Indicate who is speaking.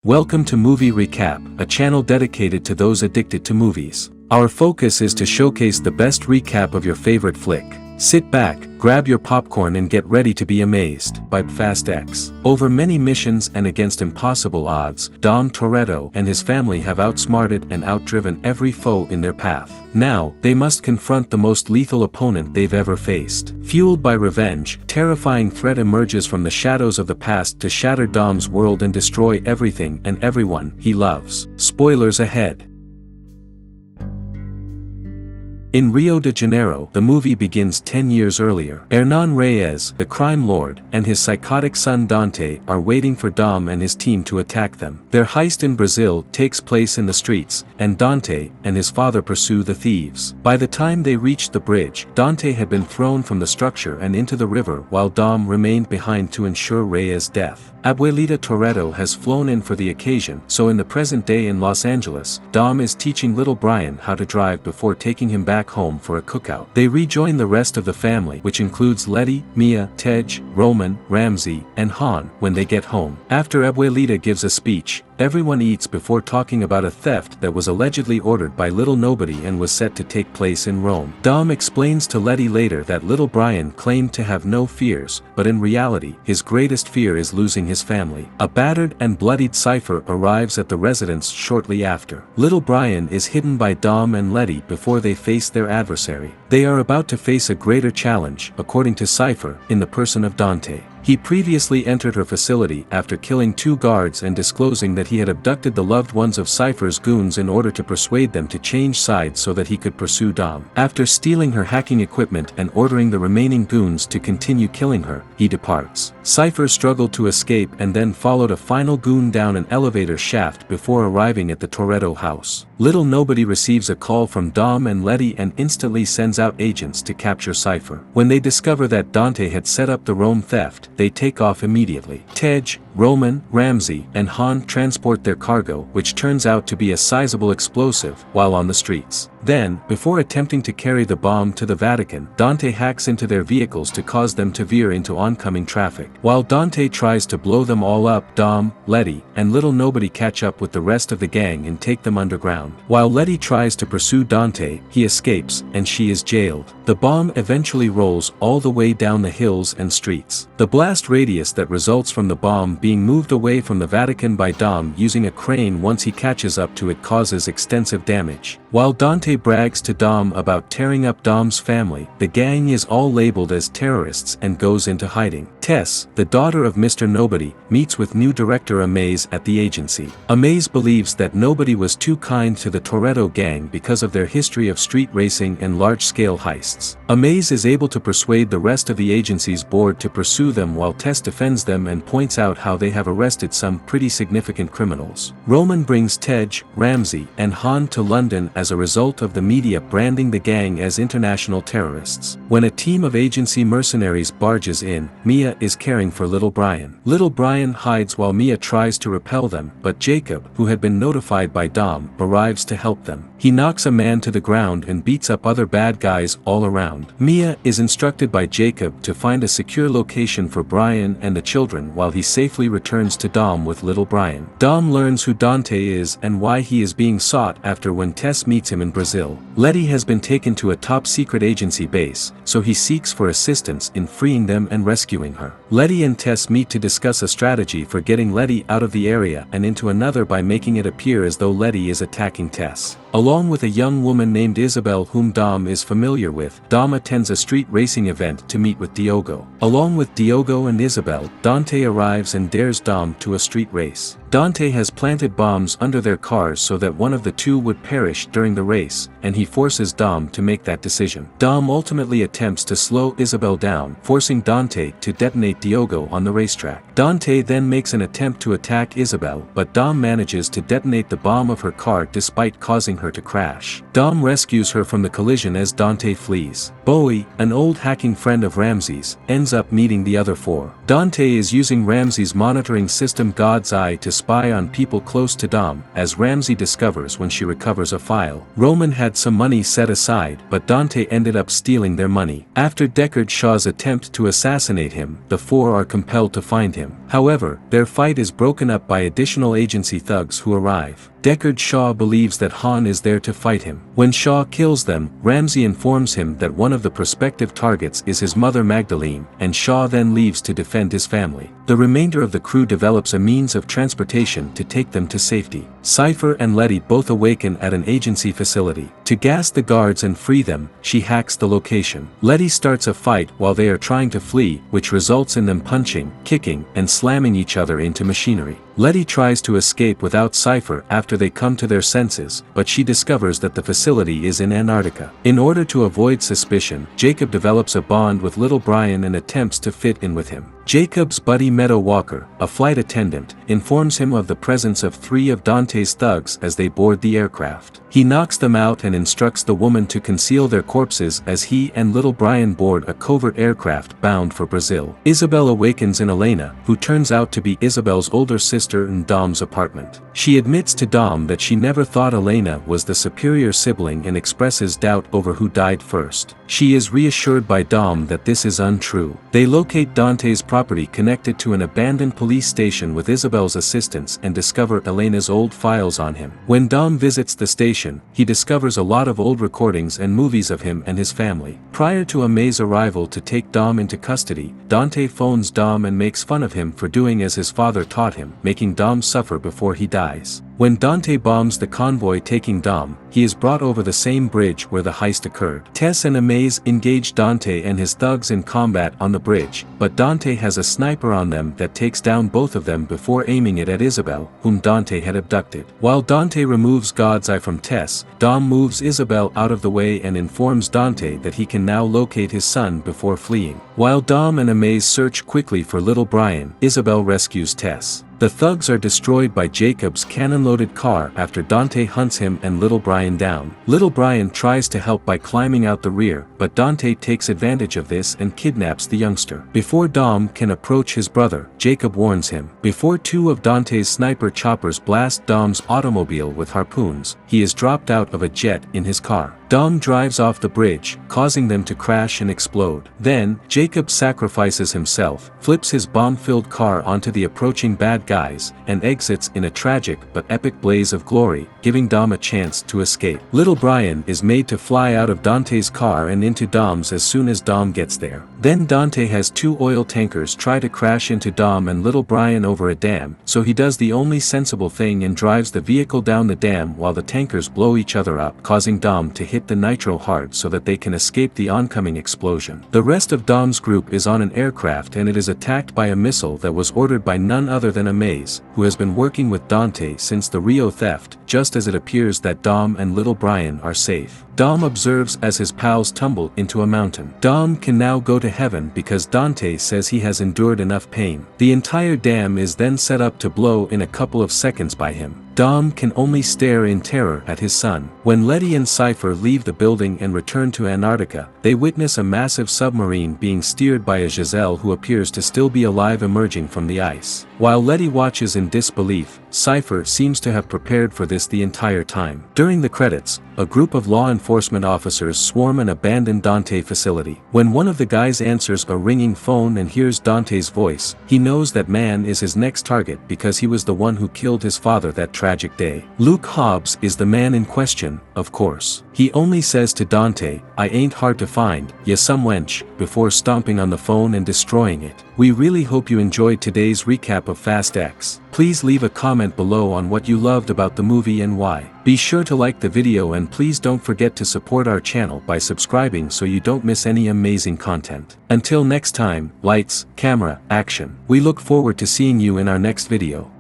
Speaker 1: Welcome to Movie Recap, a channel dedicated to those addicted to movies. Our focus is to showcase the best recap of your favorite flick. Sit back, grab your popcorn and get ready to be amazed by Fast X. Over many missions and against impossible odds, Dom Toretto and his family have outsmarted and outdriven every foe in their path. Now, they must confront the most lethal opponent they've ever faced. Fueled by revenge, terrifying threat emerges from the shadows of the past to shatter Dom's world and destroy everything and everyone he loves. Spoilers ahead. In Rio de Janeiro, the movie begins 10 years earlier. Hernan Reyes, the crime lord, and his psychotic son Dante are waiting for Dom and his team to attack them. Their heist in Brazil takes place in the streets, and Dante and his father pursue the thieves. By the time they reached the bridge, Dante had been thrown from the structure and into the river while Dom remained behind to ensure Reyes' death. Abuelita Toretto has flown in for the occasion, so in the present day in Los Angeles, Dom is teaching little Brian how to drive before taking him back home for a cookout. They rejoin the rest of the family, which includes Letty, Mia, Tej, Roman, Ramsey, and Han, when they get home. After Abuelita gives a speech, everyone eats before talking about a theft that was allegedly ordered by Little Nobody and was set to take place in Rome. Dom explains to Letty later that little Brian claimed to have no fears, but in reality, his greatest fear is losing his family. A battered and bloodied Cypher arrives at the residence shortly after. Little Brian is hidden by Dom and Letty before they face their adversary. They are about to face a greater challenge, according to Cypher, in the person of Dante. He previously entered her facility after killing 2 guards and disclosing that he had abducted the loved ones of Cypher's goons in order to persuade them to change sides so that he could pursue Dom. After stealing her hacking equipment and ordering the remaining goons to continue killing her, he departs. Cypher struggled to escape and then followed a final goon down an elevator shaft before arriving at the Toretto house. Little Nobody receives a call from Dom and Letty and instantly sends out agents to capture Cypher. When they discover that Dante had set up the Rome theft, they take off immediately. Tej, Roman, Ramsey, and Han transport their cargo, which turns out to be a sizable explosive, while on the streets. Then, before attempting to carry the bomb to the Vatican, Dante hacks into their vehicles to cause them to veer into oncoming traffic. While Dante tries to blow them all up, Dom, Letty, and Little Nobody catch up with the rest of the gang and take them underground. While Letty tries to pursue Dante, he escapes, and she is jailed. The bomb eventually rolls all the way down the hills and streets. The blast radius that results from the bomb being moved away from the Vatican by Dom using a crane once he catches up to it causes extensive damage. While Dante brags to Dom about tearing up Dom's family, the gang is all labeled as terrorists and goes into hiding. Tess, the daughter of Mr. Nobody, meets with new director Amaze at the agency. Amaze believes that Nobody was too kind to the Toretto gang because of their history of street racing and large-scale heists. Amaze is able to persuade the rest of the agency's board to pursue them while Tess defends them and points out how they have arrested some pretty significant criminals. Roman brings Tej, Ramsey, and Han to London as a result of the media branding the gang as international terrorists. When a team of agency mercenaries barges in, Mia is caring for little Brian. Little Brian hides while Mia tries to repel them, but Jakob, who had been notified by Dom, arrives to help them. He knocks a man to the ground and beats up other bad guys all around. Mia is instructed by Jakob to find a secure location for Brian and the children while he safely returns to Dom with little Brian. Dom learns who Dante is and why he is being sought after when Tess meets him in Brazil. Letty has been taken to a top-secret agency base, so he seeks for assistance in freeing them and rescuing her. Letty and Tess meet to discuss a strategy for getting Letty out of the area and into another by making it appear as though Letty is attacking Tess. Along with a young woman named Isabel whom Dom is familiar with, Dom attends a street racing event to meet with Diogo. Along with Diogo and Isabel, Dante arrives and dares Dom to a street race. Dante has planted bombs under their cars so that one of the two would perish during the race, and he forces Dom to make that decision. Dom ultimately attempts to slow Isabel down, forcing Dante to detonate Diogo on the racetrack. Dante then makes an attempt to attack Isabel, but Dom manages to detonate the bomb of her car despite causing her to crash. Dom rescues her from the collision as Dante flees. Bowie, an old hacking friend of Ramsey's, ends up meeting the other 4. Dante is using Ramsey's monitoring system God's Eye to spy on people close to Dom, as Ramsey discovers when she recovers a file. Roman had some money set aside, but Dante ended up stealing their money. After Deckard Shaw's attempt to assassinate him, the 4 are compelled to find him. However, their fight is broken up by additional agency thugs who arrive. Deckard Shaw believes that Han is there to fight him. When Shaw kills them, Ramsey informs him that one of the prospective targets is his mother Magdalene, and Shaw then leaves to defend his family. The remainder of the crew develops a means of transportation to take them to safety. Cypher and Letty both awaken at an agency facility. To gas the guards and free them, she hacks the location. Letty starts a fight while they are trying to flee, which results in them punching, kicking, and slamming each other into machinery. Letty tries to escape without Cypher after they come to their senses, but she discovers that the facility is in Antarctica. In order to avoid suspicion, Jakob develops a bond with little Brian and attempts to fit in with him. Jakob's buddy Meadow Walker, a flight attendant, informs him of the presence of 3 of Dante's thugs as they board the aircraft. He knocks them out and instructs the woman to conceal their corpses as he and little Brian board a covert aircraft bound for Brazil. Isabel awakens in Elena, who turns out to be Isabel's older sister in Dom's apartment. She admits to Dom that she never thought Elena was the superior sibling and expresses doubt over who died first. She is reassured by Dom that this is untrue. They locate Dante's property connected to an abandoned police station with Isabel's assistance and discover Elena's old files on him. When Dom visits the station, he discovers a lot of old recordings and movies of him and his family. Prior to Amay's arrival to take Dom into custody, Dante phones Dom and makes fun of him for doing as his father taught him, making Dom suffer before he dies. When Dante bombs the convoy taking Dom, he is brought over the same bridge where the heist occurred. Tess and Amaze engage Dante and his thugs in combat on the bridge, but Dante has a sniper on them that takes down both of them before aiming it at Isabel, whom Dante had abducted. While Dante removes God's Eye from Tess, Dom moves Isabel out of the way and informs Dante that he can now locate his son before fleeing. While Dom and Amaze search quickly for little Brian, Isabel rescues Tess. The thugs are destroyed by Jakob's cannon-loaded car after Dante hunts him and little Brian down. Little Brian tries to help by climbing out the rear, but Dante takes advantage of this and kidnaps the youngster. Before Dom can approach his brother, Jakob warns him. Before 2 of Dante's sniper choppers blast Dom's automobile with harpoons, he is dropped out of a jet in his car. Dom drives off the bridge, causing them to crash and explode. Then, Jakob sacrifices himself, flips his bomb-filled car onto the approaching bad guys, and exits in a tragic but epic blaze of glory, giving Dom a chance to escape. Little Brian is made to fly out of Dante's car and into Dom's as soon as Dom gets there. Then Dante has 2 oil tankers try to crash into Dom and little Brian over a dam, so he does the only sensible thing and drives the vehicle down the dam while the tankers blow each other up, causing Dom to hit the nitro hard so that they can escape the oncoming explosion. The rest of Dom's group is on an aircraft and it is attacked by a missile that was ordered by none other than Amaze, who has been working with Dante since the Rio theft, just as it appears that Dom and little Brian are safe. Dom observes as his pals tumble into a mountain. Dom can now go to heaven because Dante says he has endured enough pain. The entire dam is then set up to blow in a couple of seconds by him. Dom can only stare in terror at his son. When Letty and Cypher leave the building and return to Antarctica, they witness a massive submarine being steered by a Giselle who appears to still be alive emerging from the ice. While Letty watches in disbelief, Cypher seems to have prepared for this the entire time. During the credits, a group of law enforcement officers swarm an abandoned Dante facility. When one of the guys answers a ringing phone and hears Dante's voice, he knows that man is his next target because he was the one who killed his father that tragic day. Luke Hobbs is the man in question, of course. He only says to Dante, "I ain't hard to find, ya some wench," before stomping on the phone and destroying it. We really hope you enjoyed today's recap of Fast X. Please leave a comment below on what you loved about the movie and why. Be sure to like the video and please don't forget to support our channel by subscribing so you don't miss any amazing content. Until next time, lights, camera, action. We look forward to seeing you in our next video.